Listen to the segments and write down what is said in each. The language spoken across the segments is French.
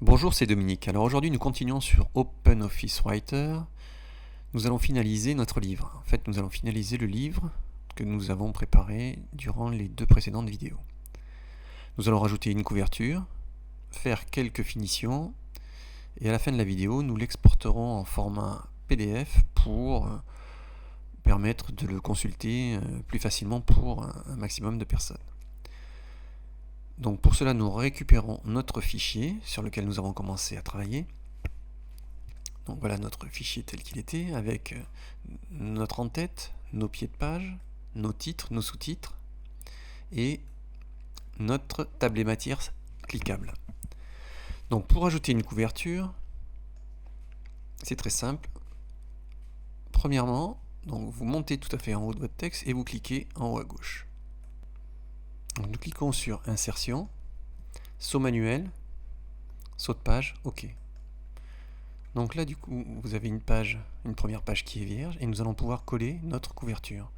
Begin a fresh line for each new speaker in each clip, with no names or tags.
Bonjour, c'est Dominique. Alors aujourd'hui, nous continuons sur OpenOffice Writer. Nous allons finaliser notre livre. En fait, nous allons finaliser le livre que nous avons préparé durant les deux précédentes vidéos. Nous allons rajouter une couverture, faire quelques finitions, et à la fin de la vidéo, nous l'exporterons en format PDF pour permettre de le consulter plus facilement pour un maximum de personnes. Donc pour cela, nous récupérons notre fichier sur lequel nous avons commencé à travailler. Donc voilà notre fichier tel qu'il était, avec notre en-tête, nos pieds de page, nos titres, nos sous-titres, et notre table des matières cliquable. Donc pour ajouter une couverture, c'est très simple. Premièrement, donc vous montez tout à fait en haut de votre texte et vous cliquez en haut à gauche. Donc nous cliquons sur Insertion, Saut manuel, Saut de page, OK. Donc là, du coup, vous avez une première page qui est vierge, et nous allons pouvoir coller notre couverture.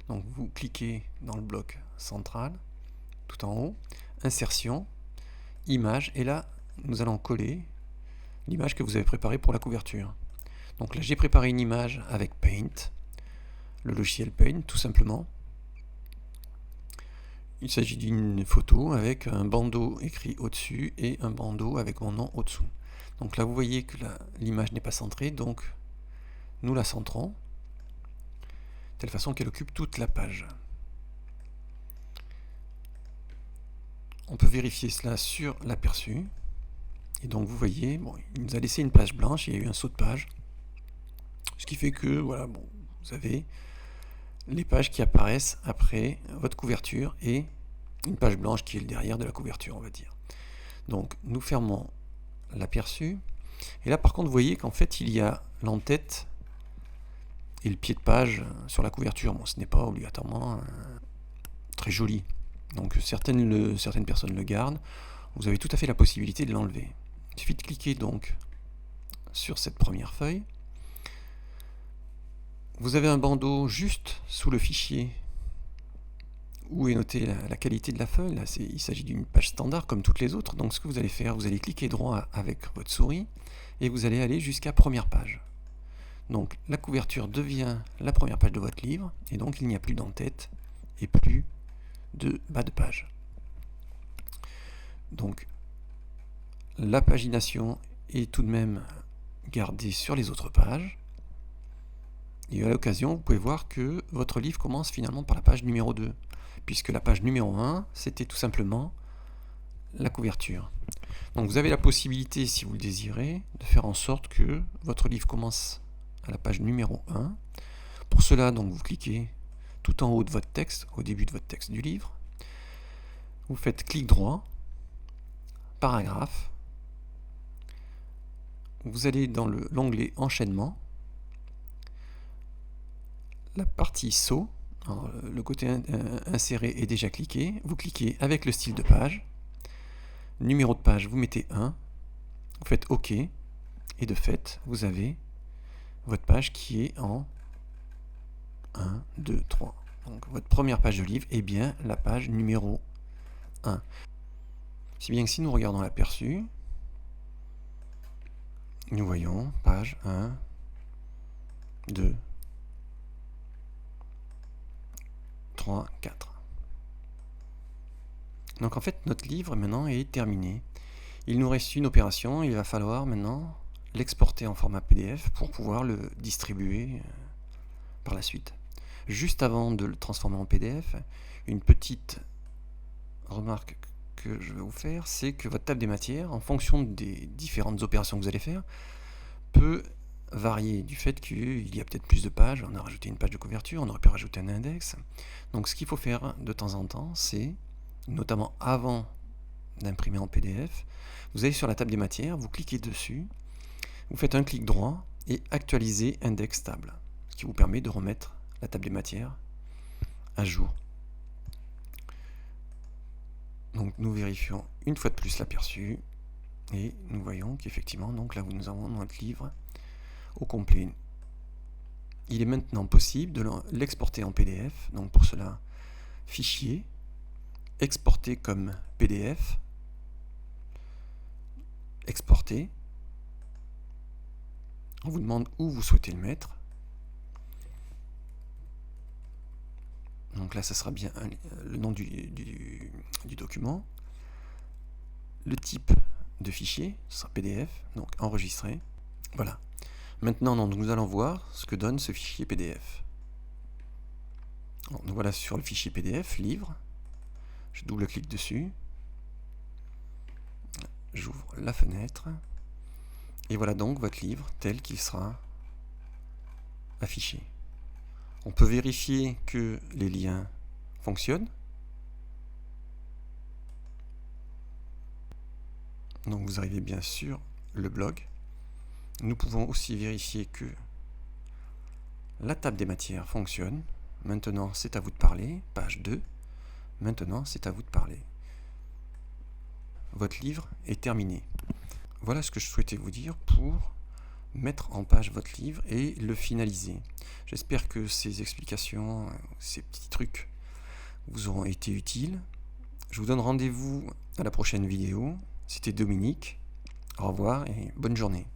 Donc vous cliquez dans le bloc central, tout en haut, Insertion, Image, et là, nous allons coller l'image que vous avez préparée pour la couverture. Donc là, j'ai préparé une image avec Paint, le logiciel Paint, tout simplement. Il s'agit d'une photo avec un bandeau écrit au-dessus et un bandeau avec mon nom au-dessous. Donc là, vous voyez que l'image n'est pas centrée, donc nous la centrons, de telle façon qu'elle occupe toute la page. On peut vérifier cela sur l'aperçu. Et donc vous voyez, bon, il nous a laissé une page blanche, il y a eu un saut de page. Ce qui fait que, voilà, bon, vous avez les pages qui apparaissent après votre couverture et une page blanche qui est le derrière de la couverture, on va dire. Donc nous fermons l'aperçu. Et là par contre vous voyez qu'en fait il y a l'en-tête et le pied de page sur la couverture. Bon, ce n'est pas obligatoirement très joli. Donc certaines personnes le gardent. Vous avez tout à fait la possibilité de l'enlever. Il suffit de cliquer donc sur cette première feuille. Vous avez un bandeau juste sous le fichier où est notée la qualité de la feuille. Là, il s'agit d'une page standard comme toutes les autres. Donc ce que vous allez faire, vous allez cliquer droit avec votre souris et vous allez aller jusqu'à première page. Donc la couverture devient la première page de votre livre et donc il n'y a plus d'en-tête et plus de bas de page. Donc la pagination est tout de même gardée sur les autres pages. Et à l'occasion, vous pouvez voir que votre livre commence finalement par la page numéro 2, puisque la page numéro 1, c'était tout simplement la couverture. Donc vous avez la possibilité, si vous le désirez, de faire en sorte que votre livre commence à la page numéro 1. Pour cela, donc, vous cliquez tout en haut de votre texte, au début de votre texte du livre. Vous faites clic droit, paragraphe. Vous allez dans l'onglet enchaînement. La partie saut, le côté inséré est déjà cliqué. Vous cliquez avec le style de page. Numéro de page, vous mettez 1. Vous faites OK. Et de fait, vous avez votre page qui est en 1, 2, 3. Donc votre première page de livre est bien la page numéro 1. Si bien que si nous regardons l'aperçu, nous voyons page 1, 2, 3, 4. Donc en fait, notre livre maintenant est terminé. Il nous reste une opération, il va falloir maintenant l'exporter en format PDF pour pouvoir le distribuer par la suite. Juste avant de le transformer en PDF, une petite remarque que je vais vous faire, c'est que votre table des matières, en fonction des différentes opérations que vous allez faire, peut varier du fait qu'il y a peut-être plus de pages. On a rajouté une page de couverture, on aurait pu rajouter un index. Donc ce qu'il faut faire de temps en temps, c'est, notamment avant d'imprimer en PDF, vous allez sur la table des matières, vous cliquez dessus, vous faites un clic droit et actualiser index table, ce qui vous permet de remettre la table des matières à jour. Donc nous vérifions une fois de plus l'aperçu et nous voyons qu'effectivement, donc là où nous avons notre livre au complet. Il est maintenant possible de l'exporter en PDF. Donc pour cela, fichier, exporter comme PDF, exporter. On vous demande où vous souhaitez le mettre. Donc là, ça sera bien le nom du document. Le type de fichier, ce sera PDF, donc enregistrer. Voilà. Maintenant, nous allons voir ce que donne ce fichier PDF. Donc voilà sur le fichier PDF, livre. Je double-clique dessus. J'ouvre la fenêtre. Et voilà donc votre livre tel qu'il sera affiché. On peut vérifier que les liens fonctionnent. Donc vous arrivez bien sur le blog. Nous pouvons aussi vérifier que la table des matières fonctionne. Maintenant, c'est à vous de parler. Page 2. Maintenant, c'est à vous de parler. Votre livre est terminé. Voilà ce que je souhaitais vous dire pour mettre en page votre livre et le finaliser. J'espère que ces explications, ces petits trucs vous auront été utiles. Je vous donne rendez-vous à la prochaine vidéo. C'était Dominique. Au revoir et bonne journée.